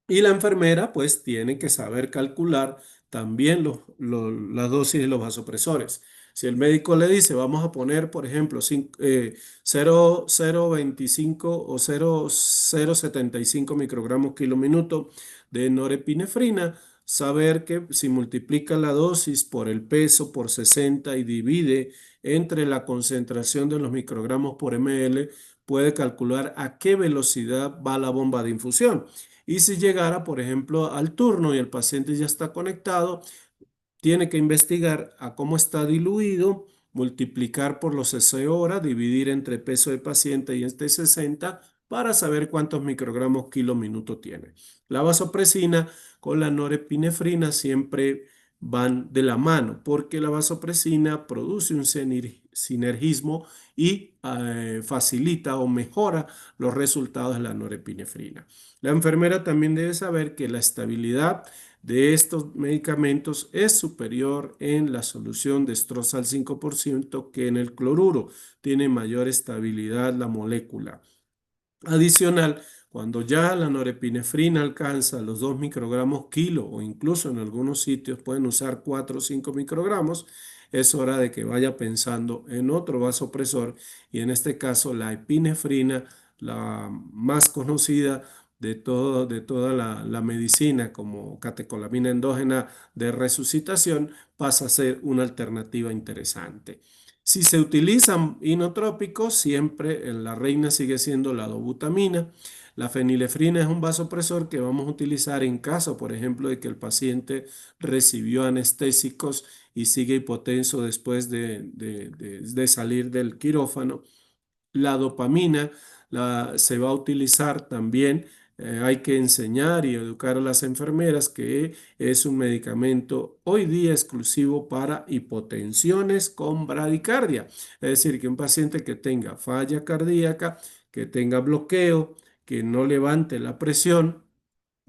Y la enfermera pues tiene que saber calcular también las dosis de los vasopresores. Si el médico le dice, vamos a poner, por ejemplo, 0,025 o 0,075 microgramos kilo minuto de norepinefrina, saber que si multiplica la dosis por el peso por 60 y divide entre la concentración de los microgramos por ml, puede calcular a qué velocidad va la bomba de infusión. Y si llegara, por ejemplo, al turno y el paciente ya está conectado, tiene que investigar a cómo está diluido, multiplicar por los 60 horas, dividir entre peso del paciente y este 60 para saber cuántos microgramos kilo minuto tiene. La vasopresina con la norepinefrina siempre van de la mano porque la vasopresina produce un sinergismo y facilita o mejora los resultados de la norepinefrina. La enfermera también debe saber que la estabilidad de estos medicamentos es superior en la solución de Strossal 5% que en el cloruro. Tiene mayor estabilidad la molécula. Adicional, cuando ya la norepinefrina alcanza los 2 microgramos kilo o incluso en algunos sitios pueden usar 4 o 5 microgramos, es hora de que vaya pensando en otro vasopresor y en este caso la epinefrina, la más conocida de toda la medicina como catecolamina endógena de resucitación, pasa a ser una alternativa interesante. Si se utilizan inotrópicos, siempre la reina sigue siendo la dobutamina. La fenilefrina es un vasopresor que vamos a utilizar en caso, por ejemplo, de que el paciente recibió anestésicos y sigue hipotenso después de salir del quirófano. La dopamina se va a utilizar también. Hay que enseñar y educar a las enfermeras que es un medicamento hoy día exclusivo para hipotensiones con bradicardia. Es decir, que un paciente que tenga falla cardíaca, que tenga bloqueo, que no levante la presión,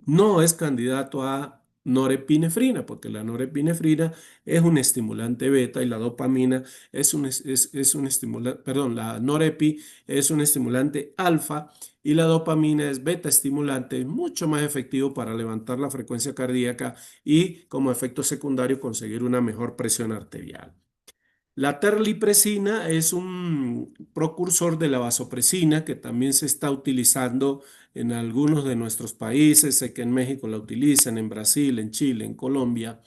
no es candidato a norepinefrina, porque la norepinefrina es un estimulante beta y la dopamina es un estimulante, perdón, la norepi es un estimulante alfa y la dopamina es beta estimulante, mucho más efectivo para levantar la frecuencia cardíaca y como efecto secundario conseguir una mejor presión arterial. La terlipresina es un precursor de la vasopresina que también se está utilizando en algunos de nuestros países. Sé que en México la utilizan, en Brasil, en Chile, en Colombia.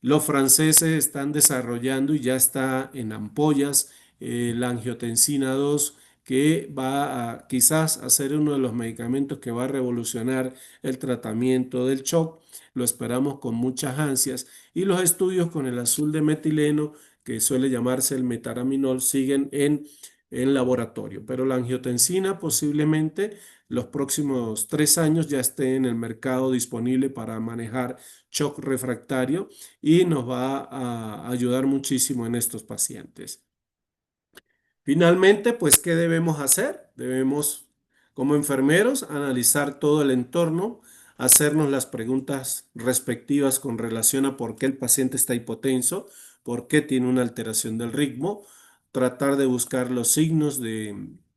Los franceses están desarrollando y ya está en ampollas la angiotensina 2 que va a quizás a ser uno de los medicamentos que va a revolucionar el tratamiento del shock. Lo esperamos con muchas ansias y los estudios con el azul de metileno que suele llamarse el metaraminol, siguen en laboratorio. Pero la angiotensina posiblemente los próximos 3 años ya esté en el mercado disponible para manejar shock refractario y nos va a ayudar muchísimo en estos pacientes. Finalmente, pues, ¿qué debemos hacer? Debemos, como enfermeros, analizar todo el entorno, hacernos las preguntas respectivas con relación a por qué el paciente está hipotenso, por qué tiene una alteración del ritmo, tratar de buscar los signos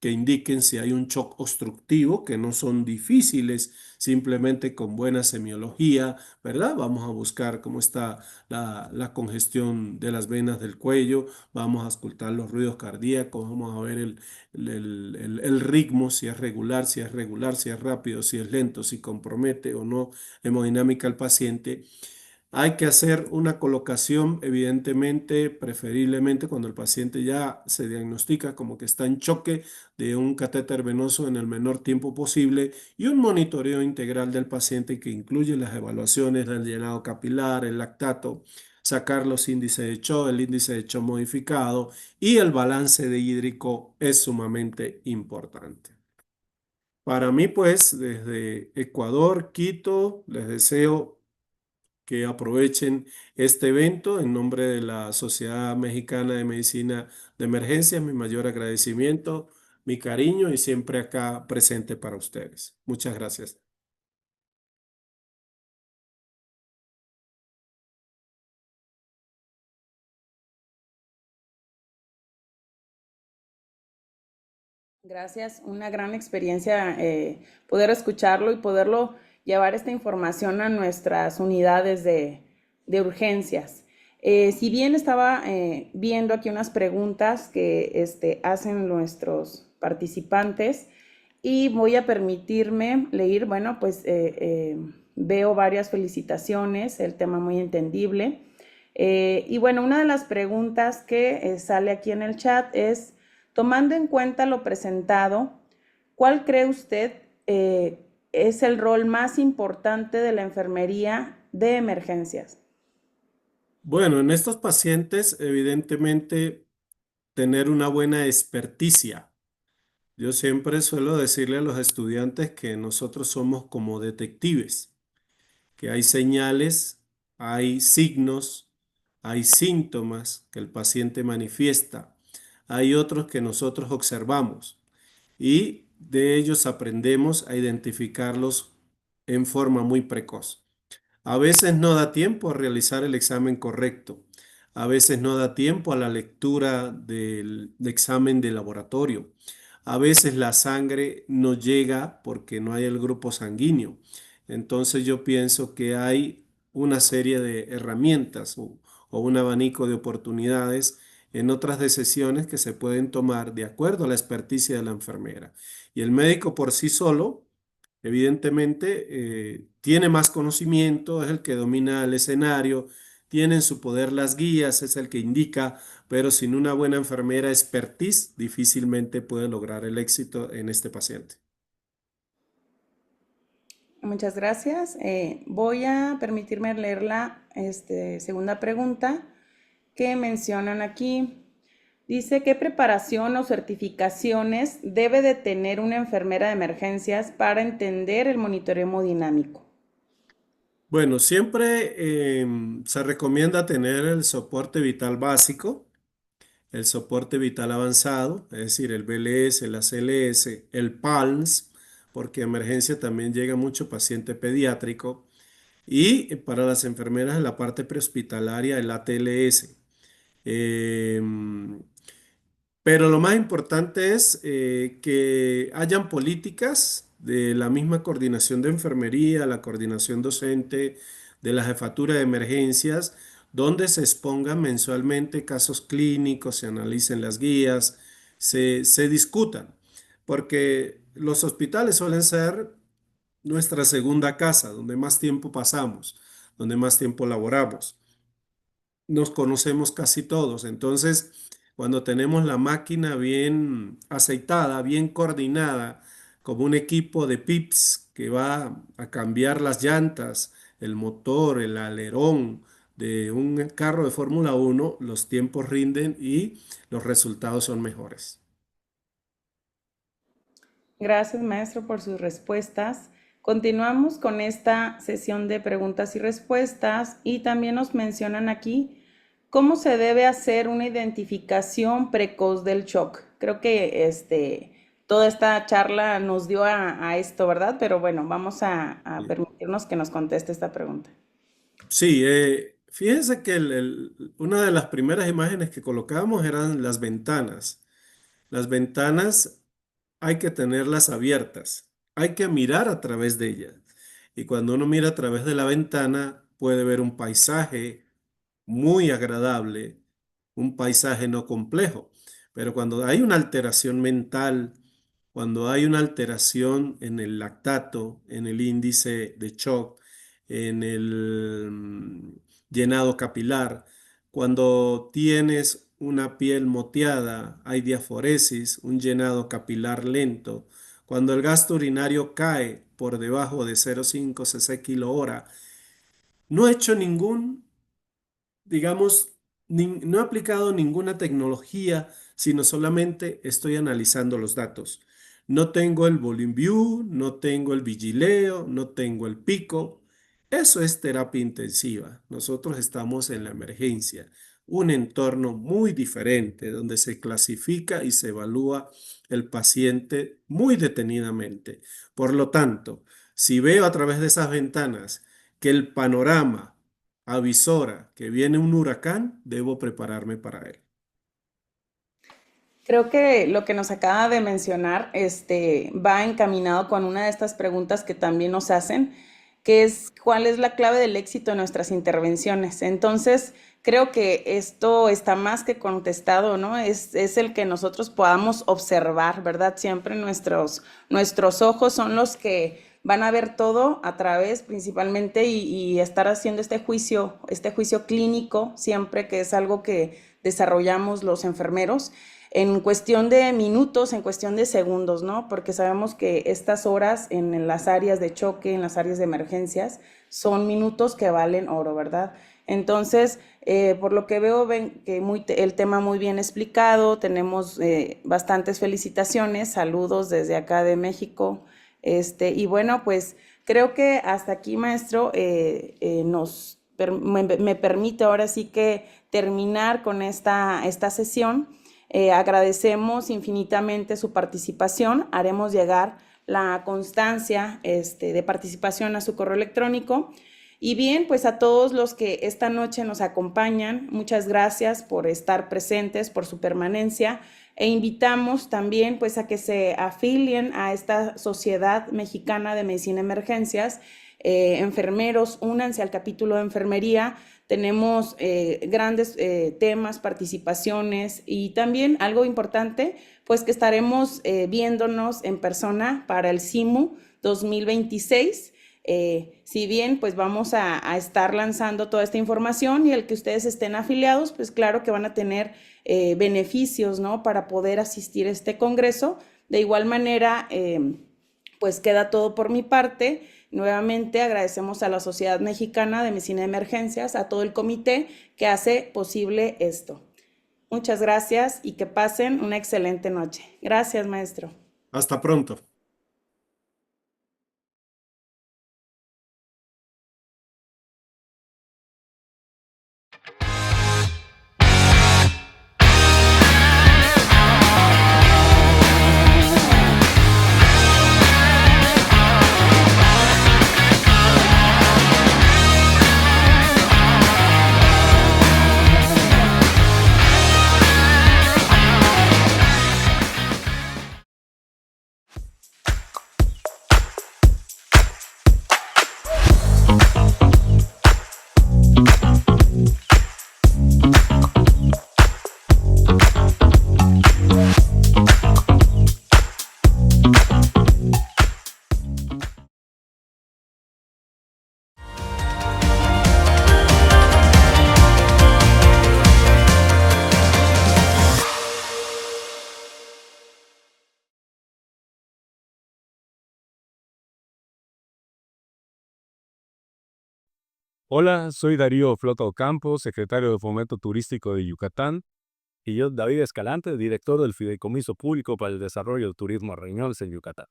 que indiquen si hay un shock obstructivo, que no son difíciles, simplemente con buena semiología, ¿verdad? Vamos a buscar cómo está la congestión de las venas del cuello, vamos a escuchar los ruidos cardíacos, vamos a ver el ritmo, si es regular, si es regular, si es rápido, si es lento, si compromete o no hemodinámica al paciente. Hay que hacer una colocación, evidentemente, preferiblemente cuando el paciente ya se diagnostica como que está en choque, de un catéter venoso en el menor tiempo posible y un monitoreo integral del paciente que incluye las evaluaciones del llenado capilar, el lactato, sacar los índices de CHO, el índice de CHO modificado y el balance de hídrico es sumamente importante. Para mí, pues, desde Ecuador, Quito, les deseo que aprovechen este evento en nombre de la Sociedad Mexicana de Medicina de Emergencias. Mi mayor agradecimiento, mi cariño y siempre acá presente para ustedes. Muchas gracias. Gracias, una gran experiencia poder escucharlo y poderlo llevar esta información a nuestras unidades de urgencias. Si bien estaba viendo aquí unas preguntas que hacen nuestros participantes y voy a permitirme leer, bueno, pues veo varias felicitaciones, el tema muy entendible. Y bueno, una de las preguntas que sale aquí en el chat es: tomando en cuenta lo presentado, ¿cuál cree usted es el rol más importante de la enfermería de emergencias? Bueno, en estos pacientes, evidentemente, tener una buena experticia. Yo siempre suelo decirle a los estudiantes que nosotros somos como detectives, que hay señales, hay signos, hay síntomas que el paciente manifiesta, hay otros que nosotros observamos y de ellos aprendemos a identificarlos en forma muy precoz. A veces no da tiempo a realizar el examen correcto, a veces no da tiempo a la lectura del examen de laboratorio, a veces la sangre no llega porque no hay el grupo sanguíneo. Entonces yo pienso que hay una serie de herramientas o un abanico de oportunidades en otras decisiones que se pueden tomar de acuerdo a la experticia de la enfermera. Y el médico por sí solo, evidentemente, tiene más conocimiento, es el que domina el escenario, tiene en su poder las guías, es el que indica, pero sin una buena enfermera expertise, difícilmente puede lograr el éxito en este paciente. Muchas gracias. Voy a permitirme leer la segunda pregunta que mencionan aquí. Dice: ¿qué preparación o certificaciones debe de tener una enfermera de emergencias para entender el monitoreo hemodinámico? Bueno, siempre se recomienda tener el soporte vital básico, el soporte vital avanzado, es decir, el BLS, el ACLS, el PALS, porque en emergencia también llega mucho paciente pediátrico, y para las enfermeras en la parte prehospitalaria, el ATLS. Pero lo más importante es que hayan políticas de la misma coordinación de enfermería, la coordinación docente, de la jefatura de emergencias, donde se expongan mensualmente casos clínicos, se analicen las guías, se discutan, porque los hospitales suelen ser nuestra segunda casa, donde más tiempo pasamos, donde más tiempo laboramos. Nos conocemos casi todos, entonces cuando tenemos la máquina bien aceitada, bien coordinada, como un equipo de PIPs que va a cambiar las llantas, el motor, el alerón de un carro de Fórmula 1, los tiempos rinden y los resultados son mejores. Gracias, maestro, por sus respuestas. Continuamos con esta sesión de preguntas y respuestas y también nos mencionan aquí cómo se debe hacer una identificación precoz del shock. Creo que toda esta charla nos dio a esto, ¿verdad? Pero bueno, vamos a permitirnos que nos conteste esta pregunta. Sí, fíjense que una de las primeras imágenes que colocamos eran las ventanas. Las ventanas hay que tenerlas abiertas, hay que mirar a través de ellas. Y cuando uno mira a través de la ventana, puede ver un paisaje muy agradable, un paisaje no complejo. Pero cuando hay una alteración mental, cuando hay una alteración en el lactato, en el índice de shock, en el llenado capilar, cuando tienes una piel moteada, hay diaforesis, un llenado capilar lento, cuando el gasto urinario cae por debajo de 0,5 cc kilo hora, no he hecho digamos, no he aplicado ninguna tecnología, sino solamente estoy analizando los datos. No tengo el volume view, no tengo el vigileo, no tengo el pico. Eso es terapia intensiva. Nosotros estamos en la emergencia, un entorno muy diferente donde se clasifica y se evalúa el paciente muy detenidamente. Por lo tanto, si veo a través de esas ventanas que el panorama avisora que viene un huracán, debo prepararme para él. Creo que lo que nos acaba de mencionar, va encaminado con una de estas preguntas que también nos hacen, que es cuál es la clave del éxito de nuestras intervenciones. Entonces, creo que esto está más que contestado, ¿no? Es el que nosotros podamos observar, ¿verdad? Siempre nuestros ojos son los que van a ver todo a través principalmente y estar haciendo este juicio clínico siempre, que es algo que desarrollamos los enfermeros en cuestión de minutos, en cuestión de segundos, ¿no? Porque sabemos que estas horas en las áreas de choque, en las áreas de emergencias, son minutos que valen oro, ¿verdad? Entonces, por lo que veo, ven que el tema muy bien explicado, tenemos bastantes felicitaciones, saludos desde acá de México, y bueno, pues creo que hasta aquí, maestro, me permite ahora sí que terminar con esta sesión. Agradecemos infinitamente su participación. Haremos llegar la constancia de participación a su correo electrónico. Y bien, pues a todos los que esta noche nos acompañan, muchas gracias por estar presentes, por su permanencia, e invitamos también pues a que se afilien a esta Sociedad Mexicana de Medicina de Emergencias. Enfermeros, únanse al capítulo de enfermería. Tenemos grandes temas, participaciones y también algo importante, pues que estaremos viéndonos en persona para el CIMU 2026. Si bien pues vamos a estar lanzando toda esta información y el que ustedes estén afiliados, pues claro que van a tener beneficios, ¿no? Para poder asistir a este congreso. De igual manera, pues queda todo por mi parte. Nuevamente agradecemos a la Sociedad Mexicana de Medicina de Emergencias, a todo el comité que hace posible esto. Muchas gracias y que pasen una excelente noche. Gracias, maestro. Hasta pronto. Hola, soy Darío Flota Ocampo, secretario de Fomento Turístico de Yucatán. Y yo, David Escalante, director del Fideicomiso Público para el Desarrollo del Turismo Reñoles en Yucatán.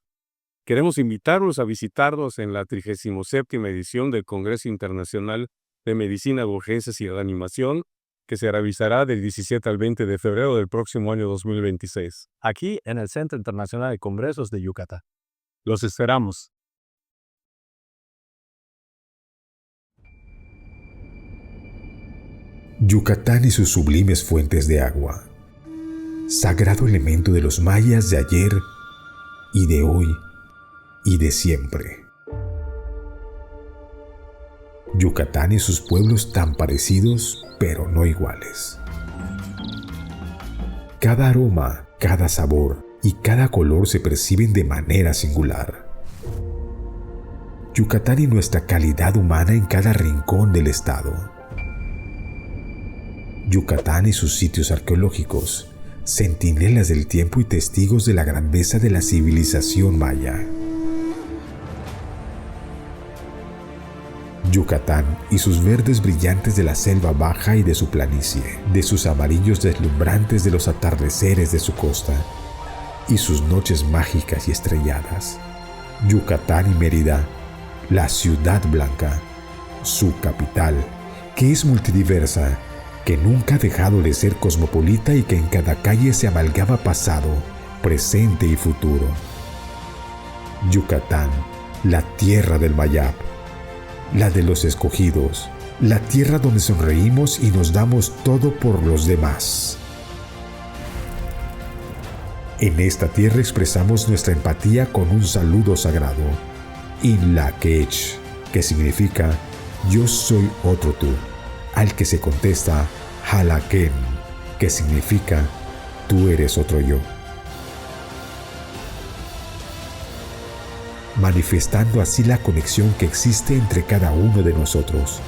Queremos invitarlos a visitarnos en la 37ª edición del Congreso Internacional de Medicina de Urgencias y Reanimación, que se realizará del 17 al 20 de febrero del próximo año 2026. Aquí en el Centro Internacional de Congresos de Yucatán. Los esperamos. Yucatán y sus sublimes fuentes de agua, sagrado elemento de los mayas de ayer y de hoy y de siempre. Yucatán y sus pueblos tan parecidos, pero no iguales. Cada aroma, cada sabor y cada color se perciben de manera singular. Yucatán y nuestra calidad humana en cada rincón del estado. Yucatán y sus sitios arqueológicos, centinelas del tiempo y testigos de la grandeza de la civilización maya. Yucatán y sus verdes brillantes de la selva baja y de su planicie, de sus amarillos deslumbrantes de los atardeceres de su costa y sus noches mágicas y estrelladas. Yucatán y Mérida, la ciudad blanca, su capital, que es multidiversa, que nunca ha dejado de ser cosmopolita y que en cada calle se amalgama pasado, presente y futuro. Yucatán, la tierra del Mayab, la de los escogidos, la tierra donde sonreímos y nos damos todo por los demás. En esta tierra expresamos nuestra empatía con un saludo sagrado, Inlaquech, que significa yo soy otro tú, al que se contesta Halaken, que significa tú eres otro yo. Manifestando así la conexión que existe entre cada uno de nosotros,